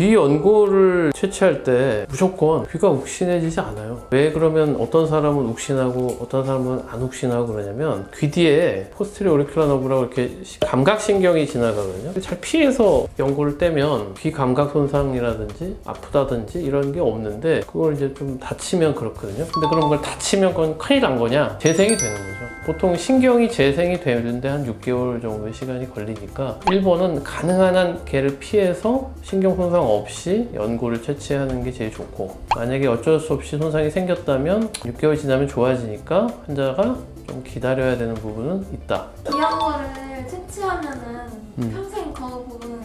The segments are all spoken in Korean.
귀 연골을 채취할 때 무조건 귀가 욱신해지지 않아요. 왜 그러면 어떤 사람은 욱신하고 어떤 사람은 안 욱신하고 그러냐면 귀 뒤에 포스테리어 오리큘라 너브라고 이렇게 감각신경이 지나가거든요. 잘 피해서 연골을 떼면 귀 감각 손상이라든지 아프다든지 이런 게 없는데 그걸 이제 좀 다치면 그렇거든요. 근데 그런 걸 다치면 그건 큰일 난 거냐? 재생이 되는 거죠. 보통 신경이 재생이 되는데 한 6개월 정도의 시간이 걸리니까 1번은 가능한 한 걔를 피해서 신경 손상 없이 연골을 채취하는 게 제일 좋고, 만약에 어쩔 수 없이 손상이 생겼다면 6개월 지나면 좋아지니까 환자가 좀 기다려야 되는 부분은 있다. 귀연골을 채취하면은 평생 그 부분은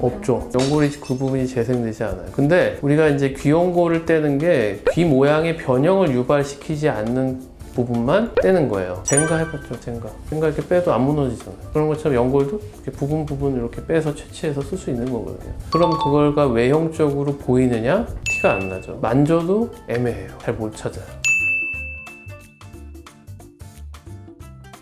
없죠. 연골이 그 부분이 재생되지 않아요. 근데 우리가 이제 귀연골을 떼는 게 귀 모양의 변형을 유발시키지 않는 부분만 떼는 거예요. 젠가 해봤죠, 젠가. 젠가 이렇게 빼도 안 무너지잖아요. 그런 것처럼 연골도 이렇게 부분 이렇게 빼서 채취해서 쓸 수 있는 거거든요. 그럼 그걸가 외형적으로 보이느냐? 티가 안 나죠. 만져도 애매해요. 잘 못 찾아요.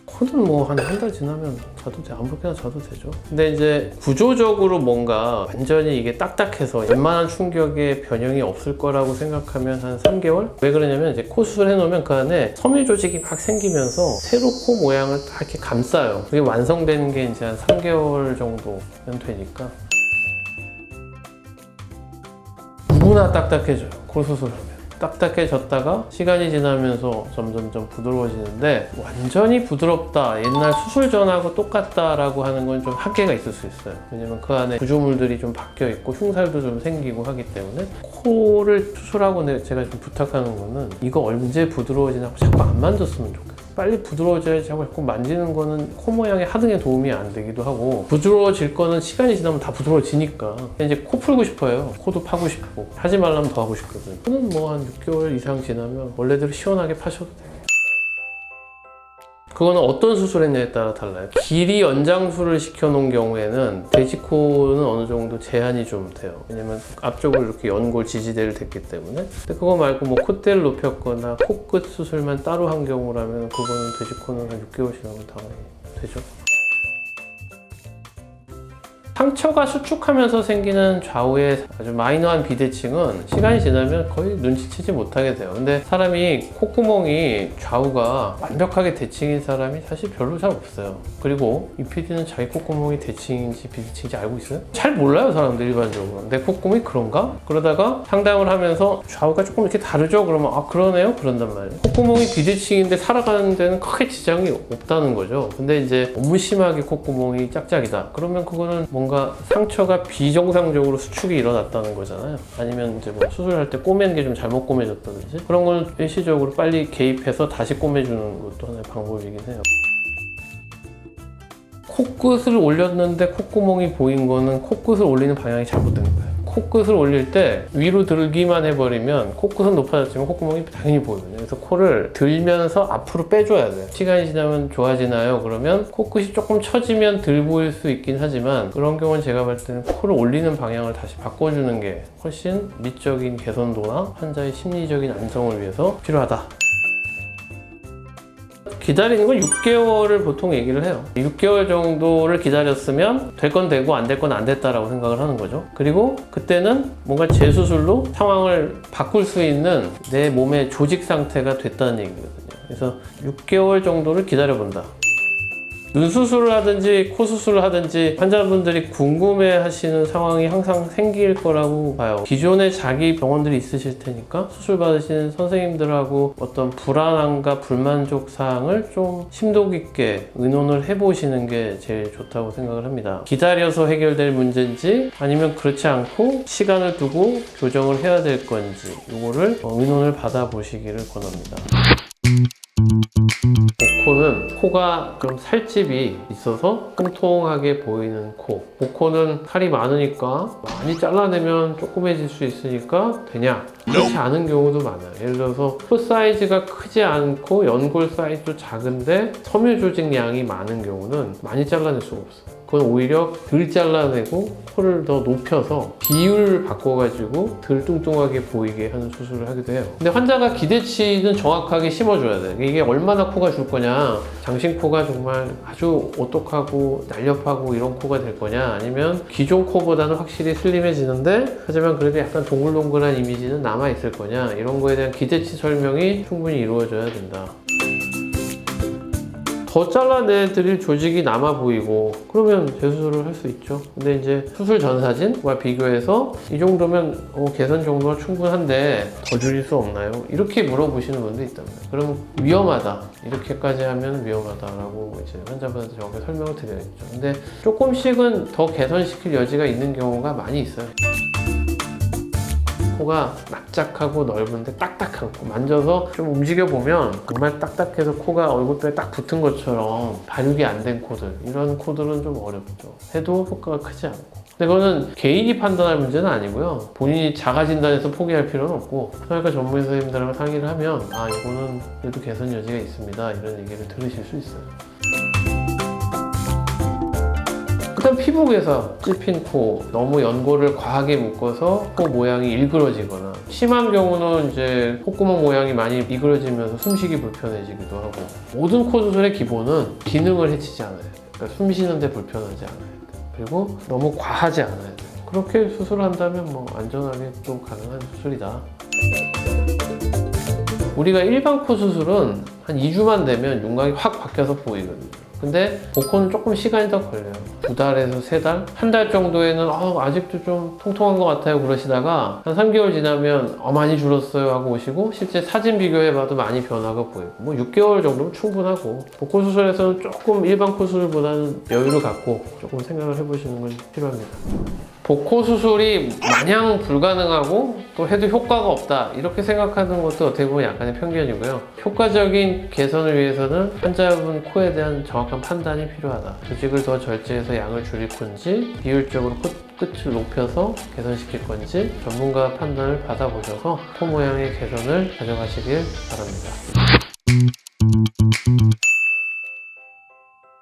코는 뭐 한 달 지나면 자도 돼. 아무렇게나 자도 되죠. 근데 이제 구조적으로 뭔가 완전히 이게 딱딱해서 웬만한 충격에 변형이 없을 거라고 생각하면 한 3개월? 왜 그러냐면 이제 코 수술해 놓으면 그 안에 섬유 조직이 막 생기면서 새로 코 모양을 다 이렇게 감싸요. 그게 완성되는 게 이제 한 3개월 정도면 되니까. 누구나 딱딱해져요. 코 수술하면. 딱딱해졌다가 시간이 지나면서 점점점 부드러워지는데, 완전히 부드럽다, 옛날 수술 전하고 똑같다라고 하는 건 좀 한계가 있을 수 있어요. 왜냐면 그 안에 구조물들이 좀 바뀌어 있고 흉살도 좀 생기고 하기 때문에. 코를 수술하고 제가 좀 부탁하는 거는 이거 언제 부드러워지나 자꾸 안 만졌으면 좋겠어요. 빨리 부드러워져야지 자꾸 만지는 거는 코 모양의 하등에 도움이 안 되기도 하고, 부드러워질 거는 시간이 지나면 다 부드러워지니까 이제 코 풀고 싶어요. 코도 파고 싶고, 하지 말라면 더 하고 싶거든요. 코는 뭐 한 6개월 이상 지나면 원래대로 시원하게 파셔도 돼요. 그거는 어떤 수술했냐에 따라 달라요. 길이 연장술을 시켜놓은 경우에는 돼지코는 어느 정도 제한이 좀 돼요. 왜냐면 앞쪽으로 이렇게 연골 지지대를 댔기 때문에. 근데 그거 말고 뭐 콧대를 높였거나 코끝 수술만 따로 한 경우라면 그거는 돼지코는 한 6개월 지나면 당연히 되죠. 상처가 수축하면서 생기는 좌우의 아주 마이너한 비대칭은 시간이 지나면 거의 눈치채지 못하게 돼요. 근데 사람이 콧구멍이 좌우가 완벽하게 대칭인 사람이 사실 별로 잘 없어요. 그리고 이 PD는 자기 콧구멍이 대칭인지 비대칭인지 알고 있어요? 잘 몰라요, 사람들 일반적으로. 내 콧구멍이 그런가? 그러다가 상담을 하면서 좌우가 조금 이렇게 다르죠? 그러면 아 그러네요? 그런단 말이에요. 콧구멍이 비대칭인데 살아가는 데는 크게 지장이 없다는 거죠. 근데 이제 너무 심하게 콧구멍이 짝짝이다. 그러면 그거는 뭔가 상처가 비정상적으로 수축이 일어났다는 거잖아요. 아니면 이제 뭐 수술할 때 꼬맨 게 좀 잘못 꼬매졌다든지, 그런 건 일시적으로 빨리 개입해서 다시 꼬매주는 것도 하나의 방법이긴 해요. 코끝을 올렸는데 콧구멍이 보인 거는 코끝을 올리는 방향이 잘못된 거예요. 코끝을 올릴 때 위로 들기만 해버리면 코끝은 높아졌지만 콧구멍이 당연히 보이거든요. 그래서 코를 들면서 앞으로 빼줘야 돼요. 시간이 지나면 좋아지나요? 그러면 코끝이 조금 처지면 덜 보일 수 있긴 하지만, 그런 경우는 제가 볼 때는 코를 올리는 방향을 다시 바꿔주는 게 훨씬 미적인 개선도나 환자의 심리적인 안정을 위해서 필요하다. 기다리는 건 6개월을 보통 얘기를 해요. 6개월 정도를 기다렸으면 될 건 되고 안 될 건 안 됐다라고 생각을 하는 거죠. 그리고 그때는 뭔가 재수술로 상황을 바꿀 수 있는 내 몸의 조직 상태가 됐다는 얘기거든요. 그래서 6개월 정도를 기다려본다. 눈 수술을 하든지 코 수술을 하든지 환자분들이 궁금해 하시는 상황이 항상 생길 거라고 봐요. 기존에 자기 병원들이 있으실 테니까 수술 받으시는 선생님들하고 어떤 불안함과 불만족 사항을 좀 심도 깊게 의논을 해보시는 게 제일 좋다고 생각을 합니다. 기다려서 해결될 문제인지 아니면 그렇지 않고 시간을 두고 교정을 해야 될 건지, 이거를 의논을 받아보시기를 권합니다. 복코는 코가 좀 살집이 있어서 통통하게 보이는 코. 복코는 살이 많으니까 많이 잘라내면 조그매질 수 있으니까 되냐? 그렇지 않은 경우도 많아요. 예를 들어서 코 사이즈가 크지 않고 연골 사이즈도 작은데 섬유 조직 양이 많은 경우는 많이 잘라낼 수가 없어요. 그건 오히려 덜 잘라내고 코를 더 높여서 비율을 바꿔가지고 덜 뚱뚱하게 보이게 하는 수술을 하기도 해요. 근데 환자가 기대치는 정확하게 심어줘야 돼. 이게 얼마나 코가 줄 거냐, 장신코가 정말 아주 오똑하고 날렵하고 이런 코가 될 거냐, 아니면 기존 코보다는 확실히 슬림해지는데 하지만 그래도 약간 동글동글한 이미지는 남아있을 거냐, 이런 거에 대한 기대치 설명이 충분히 이루어져야 된다. 더 잘라내드릴 조직이 남아 보이고 그러면 재수술을 할 수 있죠. 근데 이제 수술 전 사진과 비교해서 이 정도면 개선 정도가 충분한데 더 줄일 수 없나요? 이렇게 물어보시는 분도 있답니다. 그러면 위험하다, 이렇게까지 하면 위험하다라고 이제 환자분한테 정확히 설명을 드려야겠죠. 근데 조금씩은 더 개선시킬 여지가 있는 경우가 많이 있어요. 코가 납작하고 넓은데 딱딱한 코, 만져서 좀 움직여보면 정말 딱딱해서 코가 얼굴뼈에 딱 붙은 것처럼 발육이 안 된 코들, 이런 코들은 좀 어렵죠. 해도 효과가 크지 않고. 근데 그거는 개인이 판단할 문제는 아니고요. 본인이 자가진단해서 포기할 필요는 없고 성형외과 전문의 선생님들하고 상의를 하면 이거는 그래도 개선 여지가 있습니다, 이런 얘기를 들으실 수 있어요. 일단 피부 개선, 찝힌 코, 너무 연고를 과하게 묶어서 코 모양이 일그러지거나, 심한 경우는 이제 콧구멍 모양이 많이 이그러지면서 숨쉬기 불편해지기도 하고, 모든 코 수술의 기본은 기능을 해치지 않아야 돼요. 그러니까 숨 쉬는데 불편하지 않아야 돼요. 그리고 너무 과하지 않아야 돼요. 그렇게 수술한다면 뭐 안전하게 또 가능한 수술이다. 우리가 일반 코 수술은 한 2주만 되면 윤곽이 확 바뀌어서 보이거든요. 근데 복코는 조금 시간이 더 걸려요. 2달에서 3달? 한 달 정도에는 아직도 좀 통통한 것 같아요 그러시다가 한 3개월 지나면 많이 줄었어요 하고 오시고, 실제 사진 비교해봐도 많이 변화가 보이고, 뭐 6개월 정도면 충분하고, 복코 수술에서는 조금 일반 코 수술보다는 여유를 갖고 조금 생각을 해보시는 건 필요합니다. 복코 수술이 마냥 불가능하고 또 해도 효과가 없다, 이렇게 생각하는 것도 어떻게 보면 약간의 편견이고요. 효과적인 개선을 위해서는 환자분 코에 대한 정확한 판단이 필요하다. 조직을 더 절제해서 양을 줄일 건지, 비율적으로 끝을 높여서 개선시킬 건지 전문가 판단을 받아보셔서 코 모양의 개선을 가져가시길 바랍니다.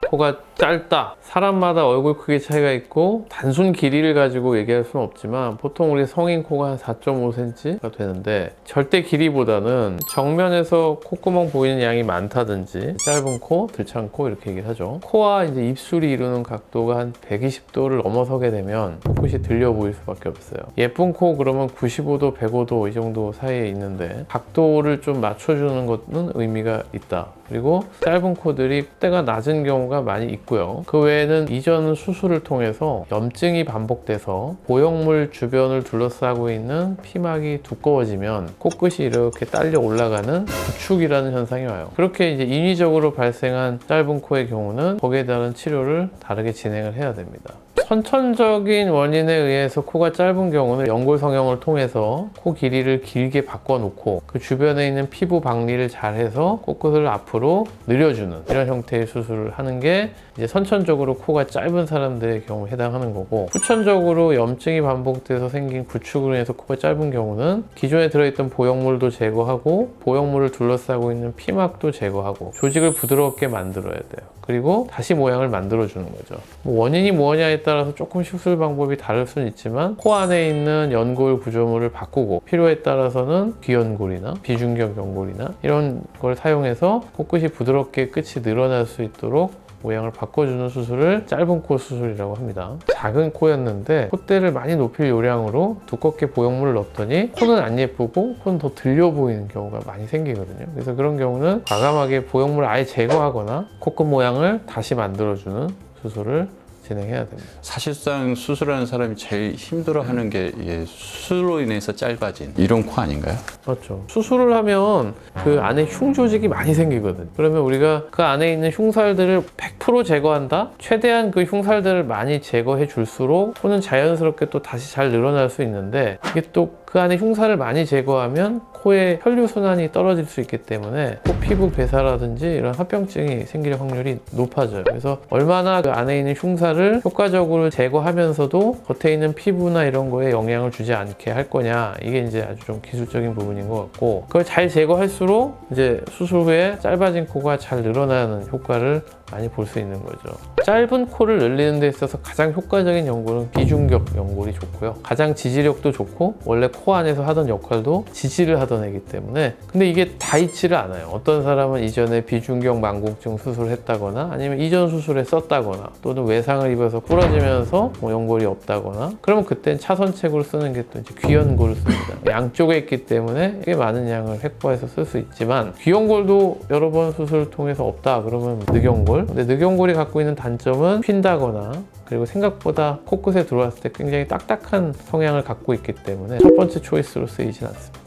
코가 짧다, 사람마다 얼굴 크기 차이가 있고 단순 길이를 가지고 얘기할 수는 없지만 보통 우리 성인 코가 한 4.5cm가 되는데, 절대 길이보다는 정면에서 콧구멍 보이는 양이 많다든지 짧은 코, 들창 코 이렇게 얘기를 하죠. 코와 이제 입술이 이루는 각도가 한 120도를 넘어서게 되면 코끝이 들려 보일 수밖에 없어요. 예쁜 코 그러면 95도, 105도 이 정도 사이에 있는데 각도를 좀 맞춰주는 것은 의미가 있다. 그리고 짧은 코들이 콧대가 낮은 경우가 많이 있고요. 그 외에는 이전 수술을 통해서 염증이 반복돼서 보형물 주변을 둘러싸고 있는 피막이 두꺼워지면 코끝이 이렇게 딸려 올라가는 부축이라는 현상이 와요. 그렇게 이제 인위적으로 발생한 짧은 코의 경우는 거기에 따른 치료를 다르게 진행을 해야 됩니다. 선천적인 원인에 의해서 코가 짧은 경우는 연골 성형을 통해서 코 길이를 길게 바꿔놓고 그 주변에 있는 피부 박리를 잘해서 코끝을 앞으로 늘려주는 이런 형태의 수술을 하는 게 이제 선천적으로 코가 짧은 사람들의 경우에 해당하는 거고, 후천적으로 염증이 반복돼서 생긴 구축으로 인해서 코가 짧은 경우는 기존에 들어있던 보형물도 제거하고 보형물을 둘러싸고 있는 피막도 제거하고 조직을 부드럽게 만들어야 돼요. 그리고 다시 모양을 만들어주는 거죠. 원인이 뭐냐에 따라서 조금 수술 방법이 다를 수는 있지만 코 안에 있는 연골 구조물을 바꾸고 필요에 따라서는 귀연골이나 비중격 연골이나 이런 걸 사용해서 코끝이 부드럽게 끝이 늘어날 수 있도록 모양을 바꿔주는 수술을 짧은 코 수술이라고 합니다. 작은 코였는데 콧대를 많이 높일 요량으로 두껍게 보형물을 넣었더니 코는 안 예쁘고 코는 더 들려 보이는 경우가 많이 생기거든요. 그래서 그런 경우는 과감하게 보형물을 아예 제거하거나 코끝 모양을 다시 만들어주는 수술을 진행해야 됩니다. 사실상 수술하는 사람이 제일 힘들어하는 게 이게 수술로 인해서 짧아진 이런 코 아닌가요? 맞죠. 수술을 하면 그 안에 흉 조직이 많이 생기거든. 그러면 우리가 그 안에 있는 흉살들을 100% 제거한다? 최대한 그 흉살들을 많이 제거해 줄수록 코는 자연스럽게 또 다시 잘 늘어날 수 있는데, 이게 또 그 안에 흉살을 많이 제거하면 코의 혈류순환이 떨어질 수 있기 때문에 코 피부 괴사라든지 이런 합병증이 생길 확률이 높아져요. 그래서 얼마나 그 안에 있는 흉살을 효과적으로 제거하면서도 겉에 있는 피부나 이런 거에 영향을 주지 않게 할 거냐, 이게 이제 아주 좀 기술적인 부분인 것 같고, 그걸 잘 제거할수록 이제 수술 후에 짧아진 코가 잘 늘어나는 효과를 많이 볼 수 수 있는 거죠. 짧은 코를 늘리는 데 있어서 가장 효과적인 연골은 비중격 연골이 좋고요. 가장 지지력도 좋고 원래 코 안에서 하던 역할도 지지를 하던 애기 때문에, 근데 이게 다 있지를 않아요. 어떤 사람은 이전에 비중격 만곡증 수술했다거나 아니면 이전 수술에 썼다거나 또는 외상을 입어서 부러지면서 뭐 연골이 없다거나, 그러면 그땐 차선책으로 쓰는 게 또 이제 귀연골을 씁니다. 양쪽에 있기 때문에 꽤 많은 양을 확보해서 쓸 수 있지만, 귀연골도 여러 번 수술을 통해서 없다 그러면 늑연골. 근데 늑연골이 갖고 있는 단점은 핀다거나 그리고 생각보다 코끝에 들어왔을 때 굉장히 딱딱한 성향을 갖고 있기 때문에 첫 번째 초이스로 쓰이진 않습니다.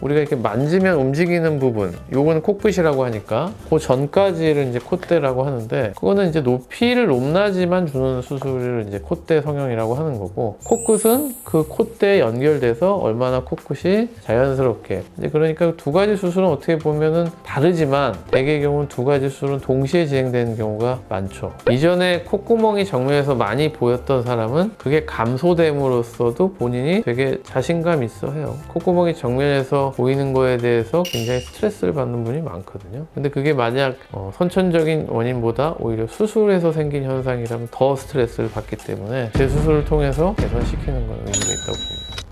우리가 이렇게 만지면 움직이는 부분, 요거는 코끝이라고 하니까 그 전까지를 이제 콧대라고 하는데, 그거는 이제 높이를 높낮이만 주는 수술을 이제 콧대 성형이라고 하는 거고, 코끝은 그 콧대에 연결돼서 얼마나 코끝이 자연스럽게, 이제 그러니까 두 가지 수술은 어떻게 보면은 다르지만 대개의 경우는 두 가지 수술은 동시에 진행되는 경우가 많죠. 이전에 콧구멍이 정면에서 많이 보였던 사람은 그게 감소됨으로써도 본인이 되게 자신감 있어 해요. 콧구멍이 정면에서 보이는 거에 대해서 굉장히 스트레스를 받는 분이 많거든요. 근데 그게 만약 선천적인 원인보다 오히려 수술에서 생긴 현상이라면 더 스트레스를 받기 때문에 재수술을 통해서 개선시키는 건 의미가 있다고 봅니다.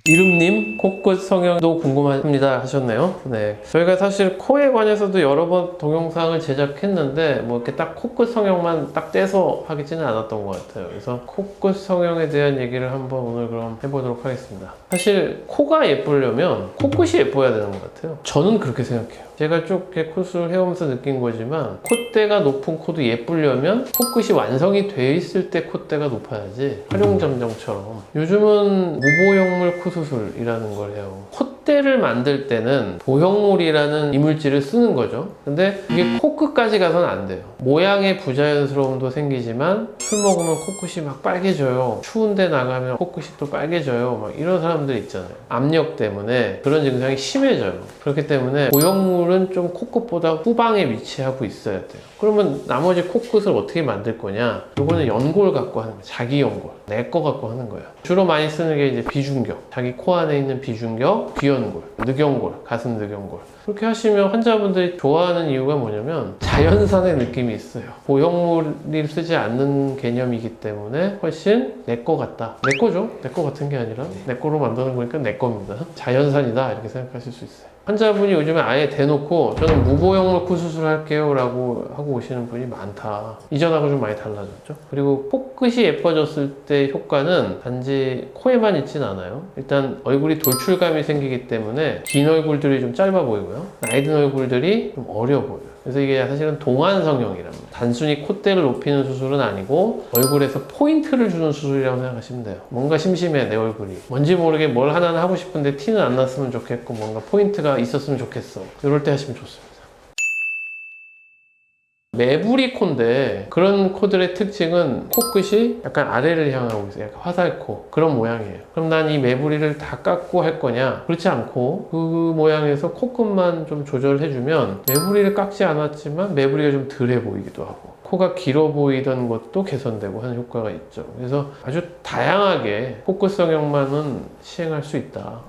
이름님, 코끝 성형도 궁금합니다 하셨네요. 네, 저희가 사실 코에 관해서도 여러 번 동영상을 제작했는데 뭐 이렇게 딱 코끝 성형만 딱 떼서 하기지는 않았던 것 같아요. 그래서 코끝 성형에 대한 얘기를 한번 오늘 그럼 해보도록 하겠습니다. 사실 코가 예쁘려면 코끝이 예뻐야 되는 것 같아요. 저는 그렇게 생각해요. 제가 쭉 이렇게 코수를 해오면서 느낀 거지만, 콧대가 높은 코도 예쁘려면 코끝이 완성이 돼 있을 때 콧대가 높아야지. 활용점정처럼 요즘은 무보형물 코수술이라는 걸 해요. 콧대를 만들 때는 보형물이라는 이물질을 쓰는 거죠. 근데 이게 코끝까지 가서는 안 돼요. 모양의 부자연스러움도 생기지만 술 먹으면 코끝이 막 빨개져요. 추운데 나가면 코끝이 또 빨개져요. 막 이런 사람들 있잖아요. 압력 때문에 그런 증상이 심해져요. 그렇기 때문에 보형물은 좀 코끝보다 후방에 위치하고 있어야 돼요. 그러면 나머지 코끝을 어떻게 만들 거냐? 이거는 연골 갖고 하는 거예요. 자기 연골. 내 거 갖고 하는 거예요. 주로 많이 쓰는 게 이제 비중격. 자기 코 안에 있는 비중격, 귀연골, 늑연골, 가슴 늑연골. 그렇게 하시면 환자분들이 좋아하는 이유가 뭐냐면 자연산의 느낌이 있어요. 보형물을 쓰지 않는 개념이기 때문에 훨씬 내 거 같다. 내 거죠. 내 거 같은 게 아니라 내 거로 만드는 거니까 내 겁니다. 자연산이다 이렇게 생각하실 수 있어요. 환자분이 요즘에 아예 대놓고 저는 무보형물 코 수술할게요 라고 하고 오시는 분이 많다. 이전하고 좀 많이 달라졌죠. 그리고 코끝이 예뻐졌을 때 효과는 단지 코에만 있진 않아요. 일단 얼굴이 돌출감이 생기기 때문에 긴 얼굴들이 좀 짧아 보이고요. 나이 든 얼굴들이 좀 어려 보여요. 그래서 이게 사실은 동안 성형이랍니다. 단순히 콧대를 높이는 수술은 아니고 얼굴에서 포인트를 주는 수술이라고 생각하시면 돼요. 뭔가 심심해 내 얼굴이. 뭔지 모르게 뭘 하나는 하고 싶은데 티는 안 났으면 좋겠고 뭔가 포인트가 있었으면 좋겠어. 이럴 때 하시면 좋습니다. 매부리 코인데 그런 코들의 특징은 코끝이 약간 아래를 향하고 있어요. 약간 화살코 그런 모양이에요. 그럼 난 이 매부리를 다 깎고 할 거냐? 그렇지 않고 그 모양에서 코끝만 좀 조절해주면 매부리를 깎지 않았지만 매부리가 좀 덜해 보이기도 하고 코가 길어 보이던 것도 개선되고 하는 효과가 있죠. 그래서 아주 다양하게 코끝 성형만은 시행할 수 있다.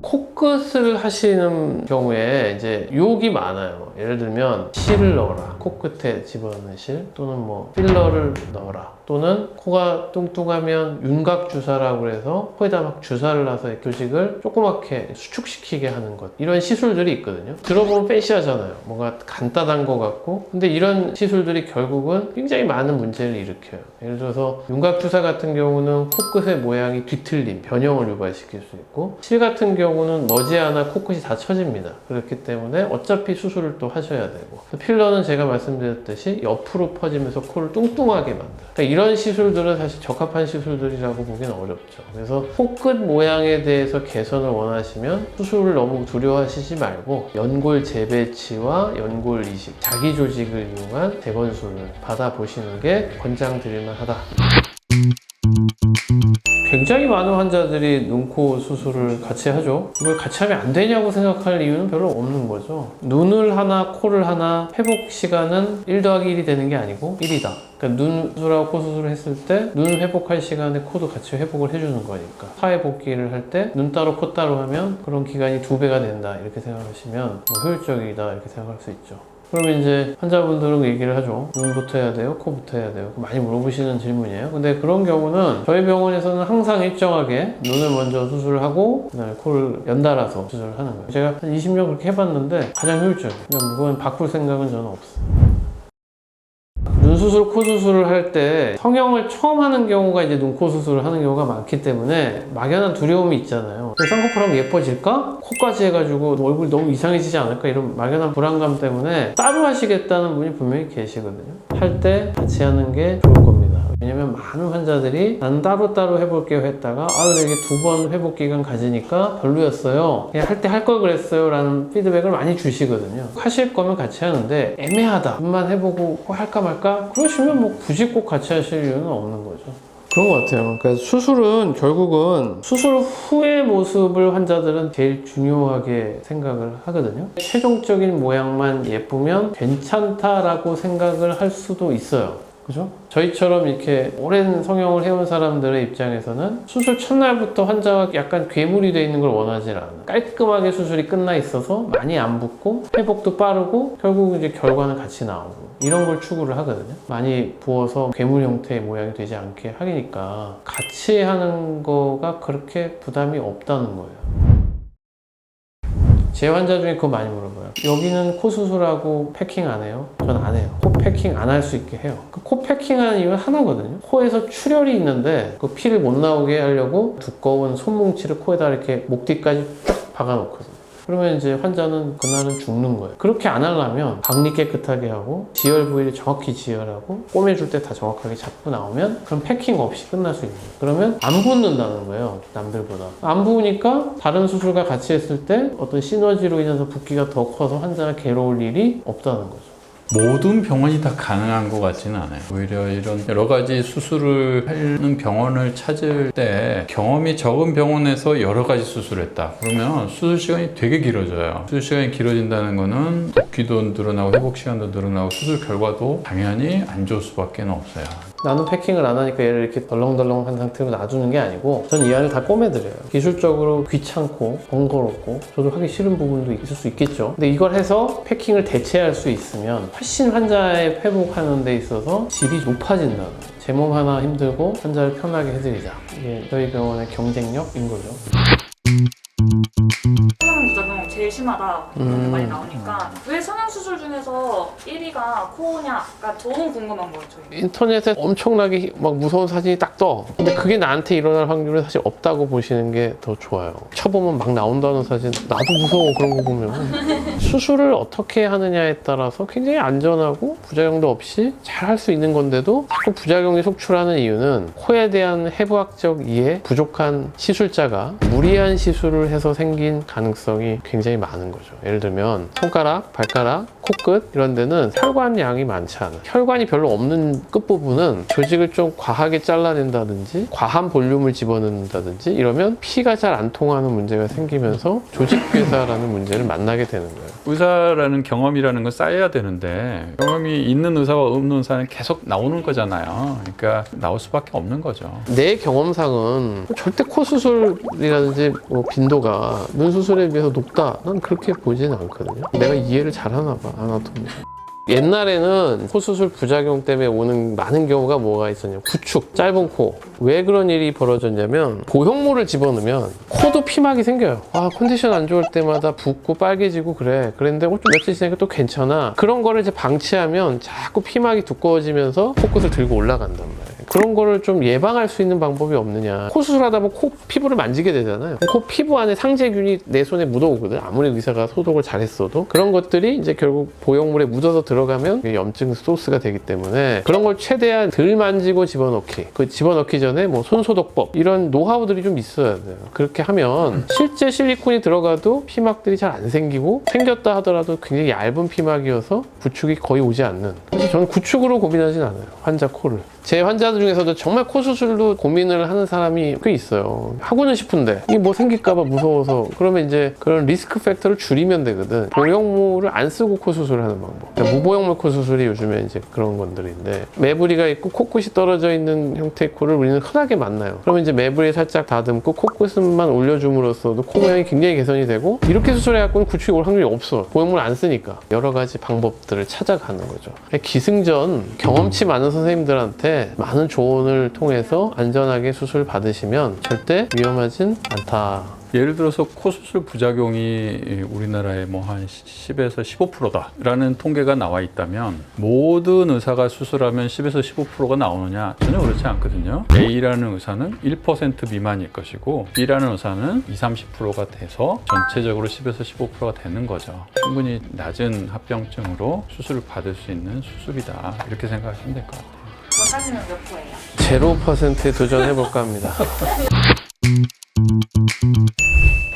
코끝을 하시는 경우에 이제 유혹이 많아요. 예를 들면 실을 넣어라. 코끝에 집어넣는 실 또는 뭐 필러를 넣어라. 또는 코가 뚱뚱하면 윤곽 주사라고 해서 코에다 막 주사를 놔서 교식을 조그맣게 수축시키게 하는 것. 이런 시술들이 있거든요. 들어보면 팬시하잖아요. 뭔가 간단한 것 같고. 근데 이런 시술들이 결국은 굉장히 많은 문제를 일으켜요. 예를 들어서 윤곽 주사 같은 경우는 코끝의 모양이 뒤틀림, 변형을 유발시킬 수 있고, 실 같은 경우는 머지않아 코끝이 다 처집니다. 그렇기 때문에 어차피 수술을 또 하셔야 되고, 필러는 제가 말씀드렸듯이 옆으로 퍼지면서 코를 뚱뚱하게 만들어요. 그러니까 이런 시술들은 사실 적합한 시술들이라고 보기는 어렵죠. 그래서 코끝 모양에 대해서 개선을 원하시면 수술을 너무 두려워하시지 말고 연골 재배치와 연골 이식, 자기 조직을 이용한 재건술을 받아보시는 게 권장드릴 만하다. 굉장히 많은 환자들이 눈, 코 수술을 같이 하죠. 이걸 같이 하면 안 되냐고 생각할 이유는 별로 없는 거죠. 눈을 하나, 코를 하나 회복 시간은 1 더하기 1이 되는 게 아니고 1이다. 그러니까 눈 수술하고 코 수술을 했을 때 눈 회복할 시간에 코도 같이 회복을 해주는 거니까 사회복귀를 할 때 눈 따로 코 따로 하면 그런 기간이 2배가 된다 이렇게 생각하시면 효율적이다 이렇게 생각할 수 있죠. 그러면 이제 환자분들은 얘기를 하죠. 눈부터 해야 돼요? 코부터 해야 돼요? 많이 물어보시는 질문이에요. 근데 그런 경우는 저희 병원에서는 항상 일정하게 눈을 먼저 수술을 하고 그다음에 코를 연달아서 수술을 하는 거예요. 제가 한 20년 그렇게 해봤는데 가장 효율적이에요. 그러니까 그건 바꿀 생각은 저는 없어요. 눈 수술, 코 수술을 할 때 성형을 처음 하는 경우가 이제 눈, 코 수술을 하는 경우가 많기 때문에 막연한 두려움이 있잖아요. 쌍꺼풀하면 예뻐질까? 코까지 해가지고 얼굴 너무 이상해지지 않을까? 이런 막연한 불안감 때문에 따로 하시겠다는 분이 분명히 계시거든요. 할 때 같이 하는 게 좋을 겁니다. 왜냐면 많은 환자들이 나는 따로따로 해볼게요 했다가 근데 이게 2번 회복 기간 가지니까 별로였어요. 그냥 할 때 할 걸 그랬어요 라는 피드백을 많이 주시거든요. 하실 거면 같이 하는데 애매하다. 눈만 해보고 할까 말까? 그러시면 뭐 굳이 꼭 같이 하실 이유는 없는 거죠. 그런 것 같아요. 그러니까 수술은 결국은 수술 후의 모습을 환자들은 제일 중요하게 생각을 하거든요. 최종적인 모양만 예쁘면 괜찮다라고 생각을 할 수도 있어요. 그죠? 저희처럼 이렇게 오랜 성형을 해온 사람들의 입장에서는 수술 첫날부터 환자가 약간 괴물이 되어 있는 걸 원하지 않아요. 깔끔하게 수술이 끝나 있어서 많이 안 붓고 회복도 빠르고 결국 이제 결과는 같이 나오고 이런 걸 추구를 하거든요. 많이 부어서 괴물 형태의 모양이 되지 않게 하니까 같이 하는 거가 그렇게 부담이 없다는 거예요. 제 환자 중에 그거 많이 물어봐요. 여기는 코 수술하고 패킹 안 해요? 전 안 해요. 코 패킹 안 할 수 있게 해요. 그 코 패킹하는 이유는 하나거든요. 코에서 출혈이 있는데 그 피를 못 나오게 하려고 두꺼운 손뭉치를 코에다 이렇게 목 뒤까지 쫙 박아 놓거든요. 그러면 이제 환자는 그날은 죽는 거예요. 그렇게 안 하려면 박리 깨끗하게 하고 지혈 부위를 정확히 지혈하고 꼬매줄 때 다 정확하게 잡고 나오면 그럼 패킹 없이 끝날 수 있는 거예요. 그러면 안 붓는다는 거예요. 남들보다. 안 부으니까 다른 수술과 같이 했을 때 어떤 시너지로 인해서 붓기가 더 커서 환자가 괴로울 일이 없다는 거죠. 모든 병원이 다 가능한 것 같지는 않아요. 오히려 이런 여러 가지 수술을 하는 병원을 찾을 때 경험이 적은 병원에서 여러 가지 수술을 했다. 그러면 수술 시간이 되게 길어져요. 수술 시간이 길어진다는 거는 붓기도 늘어나고 회복 시간도 늘어나고 수술 결과도 당연히 안 좋을 수밖에 없어요. 나는 패킹을 안 하니까 얘를 이렇게 덜렁덜렁한 상태로 놔두는 게 아니고 전 이 안을 다 꼬매드려요. 기술적으로 귀찮고 번거롭고 저도 하기 싫은 부분도 있을 수 있겠죠. 근데 이걸 해서 패킹을 대체할 수 있으면 훨씬 환자의 회복하는 데 있어서 질이 높아진다는 거예요. 제 몸 하나 힘들고 환자를 편하게 해드리자. 이게 저희 병원의 경쟁력인 거죠. 성형부작용 제일 심하다 많이 나오니까 왜 성형수술 중에서 1위가 코냐가 저는 궁금한 거예요. 저희. 인터넷에 엄청나게 막 무서운 사진이 딱 떠. 근데 그게 나한테 일어날 확률은 사실 없다고 보시는 게 더 좋아요. 쳐보면 막 나온다는 사진 나도 무서워. 그런 거 보면 수술을 어떻게 하느냐에 따라서 굉장히 안전하고 부작용도 없이 잘 할 수 있는 건데도 자꾸 부작용이 속출하는 이유는 코에 대한 해부학적 이해 부족한 시술자가 무리한 시술을 해서 생긴 가능성이 굉장히 많은 거죠. 예를 들면 손가락, 발가락, 코끝 이런 데는 혈관 양이 많지 않아요. 혈관이 별로 없는 끝부분은 조직을 좀 과하게 잘라낸다든지 과한 볼륨을 집어넣는다든지 이러면 피가 잘 안 통하는 문제가 생기면서 조직괴사라는 문제를 만나게 되는 거예요. 의사라는 경험이라는 건 쌓여야 되는데 경험이 있는 의사와 없는 의사는 계속 나오는 거잖아요. 그러니까 나올 수밖에 없는 거죠. 내 경험상은 절대 코 수술이라든지 뭐 빈도가 눈 수술에 비해서 높다. 난 그렇게 보지는 않거든요. 내가 이해를 잘하나 봐, 아나토미. 옛날에는 코 수술 부작용 때문에 오는 많은 경우가 뭐가 있었냐면 구축, 짧은 코. 왜 그런 일이 벌어졌냐면 보형물을 집어넣으면 코도 피막이 생겨요. 컨디션 안 좋을 때마다 붓고 빨개지고 그래. 그랬는데 좀 며칠 지나니까 또 괜찮아. 그런 거를 이제 방치하면 자꾸 피막이 두꺼워지면서 코끝을 들고 올라간단 말이에요. 그런 거를 좀 예방할 수 있는 방법이 없느냐. 코 수술하다 보면 코 피부를 만지게 되잖아요. 코 피부 안에 상재균이 내 손에 묻어오거든. 아무리 의사가 소독을 잘했어도. 그런 것들이 이제 결국 보형물에 묻어서 들어가면 염증 소스가 되기 때문에 그런 걸 최대한 덜 만지고 집어넣기. 그 집어넣기 전에 뭐 손소독법 이런 노하우들이 좀 있어야 돼요. 그렇게 하면 실제 실리콘이 들어가도 피막들이 잘 안 생기고 생겼다 하더라도 굉장히 얇은 피막이어서 구축이 거의 오지 않는. 그래서 저는 구축으로 고민하진 않아요. 환자 코를. 제 환자들 환자들 중에서도 정말 코 수술도 고민을 하는 사람이 꽤 있어요. 하고는 싶은데 이게 뭐 생길까봐 무서워서. 그러면 이제 그런 리스크 팩터를 줄이면 되거든. 보형물을 안 쓰고 코 수술을 하는 방법. 그러니까 무보형물 코 수술이 요즘에 이제 그런 건들인데, 매부리가 있고 코끝이 떨어져 있는 형태의 코를 우리는 흔하게 만나요. 그러면 이제 매부리 살짝 다듬고 코끝만 올려줌으로써도 코 모양이 굉장히 개선이 되고, 이렇게 수술해갖고는 구축이 올 확률이 없어. 보형물 안 쓰니까. 여러 가지 방법들을 찾아가는 거죠. 기승전 경험치 많은 선생님들한테 많은 조언을 통해서 안전하게 수술 받으시면 절대 위험하진 않다. 예를 들어서 코 수술 부작용이 우리나라에 뭐 한 10에서 15%다 라는 통계가 나와 있다면, 모든 의사가 수술하면 10에서 15%가 나오느냐? 전혀 그렇지 않거든요. A라는 의사는 1% 미만일 것이고, B라는 의사는 20, 30%가 돼서 전체적으로 10에서 15%가 되는 거죠. 충분히 낮은 합병증으로 수술을 받을 수 있는 수술이다, 이렇게 생각하시면 될 것 같아요. 원하시면 몇 프로예요? 0%에 도전해볼까 합니다.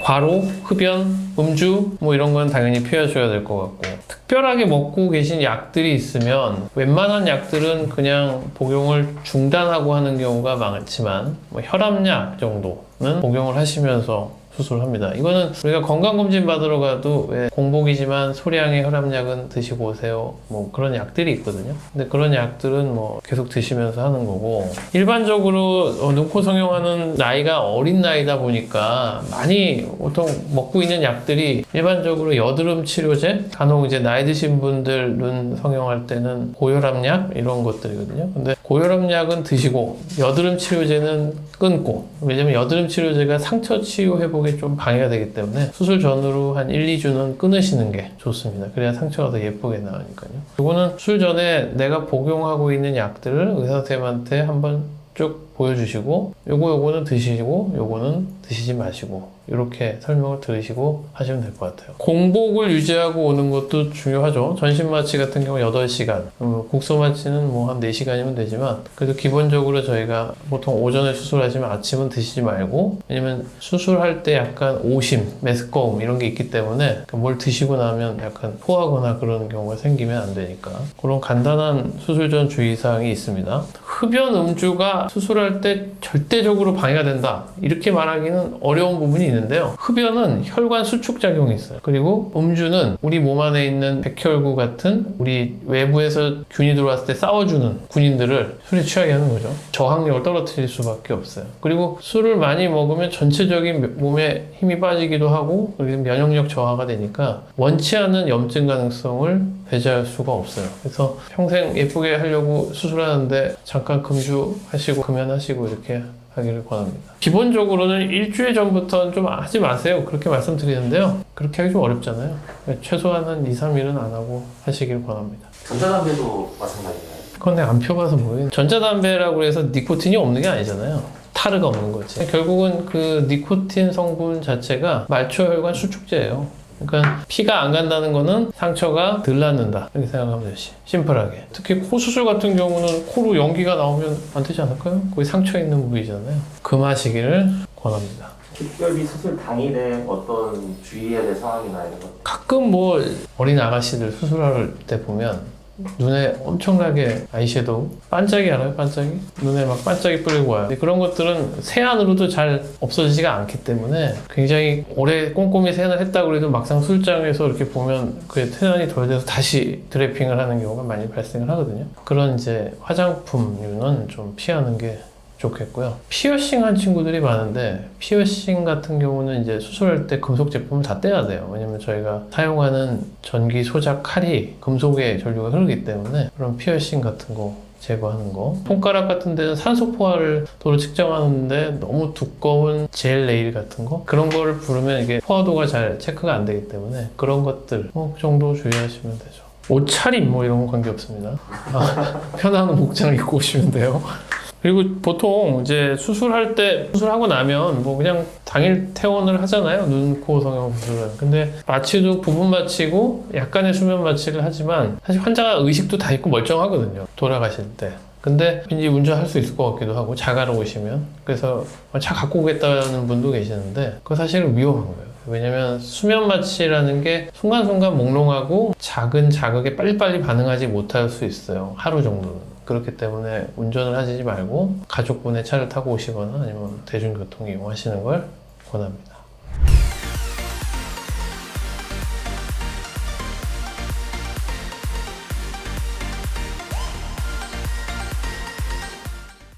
과로, 흡연, 음주 뭐 이런 건 당연히 피하셔야 될 것 같고, 특별하게 먹고 계신 약들이 있으면 웬만한 약들은 그냥 복용을 중단하고 하는 경우가 많지만, 뭐 혈압약 정도는 복용을 하시면서 수술합니다. 이거는 우리가 건강검진 받으러 가도 왜 공복이지만 소량의 혈압약은 드시고 오세요, 뭐 그런 약들이 있거든요. 근데 그런 약들은 뭐 계속 드시면서 하는 거고, 일반적으로 눈코 성형하는 나이가 어린 나이다 보니까 많이 보통 먹고 있는 약들이 일반적으로 여드름 치료제, 간혹 이제 나이 드신 분들 눈 성형할 때는 고혈압약 이런 것들이거든요. 근데 고혈압약은 드시고 여드름 치료제는 끊고, 왜냐면 여드름 치료제가 상처 치유 회복에 좀 방해가 되기 때문에 수술 전으로 한 1, 2주는 끊으시는 게 좋습니다. 그래야 상처가 더 예쁘게 나으니까요. 이거는 수술 전에 내가 복용하고 있는 약들을 의사 선생님한테 한번 쭉 보여주시고, 요거는 드시고 요거는 드시지 마시고, 이렇게 설명을 들으시고 하시면 될 것 같아요. 공복을 유지하고 오는 것도 중요하죠. 전신마취 같은 경우 8시간, 국소마취는 뭐 한 4시간이면 되지만, 그래도 기본적으로 저희가 보통 오전에 수술하시면 아침은 드시지 말고, 왜냐면 수술할 때 약간 오심, 메스꺼움 이런 게 있기 때문에 뭘 드시고 나면 약간 토하거나 그런 경우가 생기면 안 되니까 그런 간단한 수술 전 주의사항이 있습니다. 흡연, 음주가 수술할 때 절대적으로 방해가 된다, 이렇게 말하기는 어려운 부분이 있는데요. 흡연은 혈관 수축 작용이 있어요. 그리고 음주는 우리 몸 안에 있는 백혈구 같은 우리 외부에서 균이 들어왔을 때 싸워주는 군인들을 술에 취하게 하는 거죠. 저항력을 떨어뜨릴 수밖에 없어요. 그리고 술을 많이 먹으면 전체적인 몸에 힘이 빠지기도 하고, 그리고 면역력 저하가 되니까 원치 않은 염증 가능성을 배제할 수가 없어요. 그래서 평생 예쁘게 하려고 수술하는데 잠깐 금주하시고 금연하시고 이렇게 하기를 권합니다. 기본적으로는 일주일 전부터는 좀 하지 마세요, 그렇게 말씀드리는데요. 그렇게 하기 좀 어렵잖아요. 최소한 한 2, 3일은 안 하고 하시길 권합니다. 전자담배도 마찬가지인가요? 그건 내가 안 펴봐서 뭐예요. 전자담배라고 해서 니코틴이 없는 게 아니잖아요. 타르가 없는 거지. 결국은 그 니코틴 성분 자체가 말초혈관 수축제예요. 그러니까 피가 안 간다는 거는 상처가 덜 낫는다, 이렇게 생각하면 되지. 심플하게. 특히 코 수술 같은 경우는 코로 연기가 나오면 안 되지 않을까요? 거기 상처 있는 부위잖아요. 금하시기를 권합니다. 특별히 수술 당일에 어떤 주의해야 될 상황이나 이런 것? 가끔 뭐 어린 아가씨들 수술할 때 보면 눈에 엄청나게 아이섀도우, 반짝이 알아요? 반짝이? 눈에 막 반짝이 뿌리고 와요. 근데 그런 것들은 세안으로도 잘 없어지지가 않기 때문에 굉장히 오래 꼼꼼히 세안을 했다고 해도 막상 술장에서 이렇게 보면 그게 세안이 덜 돼서 다시 드래핑을 하는 경우가 많이 발생을 하거든요. 그런 이제 화장품류는 좀 피하는 게 좋겠고요. 피어싱 한 친구들이 많은데, 피어싱 같은 경우는 이제 수술할 때 금속 제품을 다 떼야 돼요. 왜냐면 저희가 사용하는 전기 소작 칼이 금속의 전류가 흐르기 때문에 그런 피어싱 같은 거 제거하는 거. 손가락 같은 데는 산소 포화도를 측정하는데 너무 두꺼운 젤 네일 같은 거, 그런 거를 부르면 이게 포화도가 잘 체크가 안 되기 때문에 그런 것들 그 정도 주의하시면 되죠. 옷차림 뭐 이런 건 관계없습니다. 편한 목장 입고 오시면 돼요. 그리고 보통 이제 수술할 때, 수술하고 나면 뭐 그냥 당일 퇴원을 하잖아요, 눈, 코 성형 수술은. 근데 마취도 부분 마취고 약간의 수면 마취를 하지만 사실 환자가 의식도 다 있고 멀쩡하거든요, 돌아가실 때. 근데 왠지 운전할 수 있을 것 같기도 하고, 자가로 오시면. 그래서 차 갖고 오겠다는 분도 계시는데 그거 사실은 위험한 거예요. 왜냐면 수면 마취라는 게 순간순간 몽롱하고 작은 자극에 빨리빨리 반응하지 못할 수 있어요, 하루 정도는. 그렇기 때문에 운전을 하시지 말고 가족분의 차를 타고 오시거나 아니면 대중교통 이용하시는 걸 권합니다.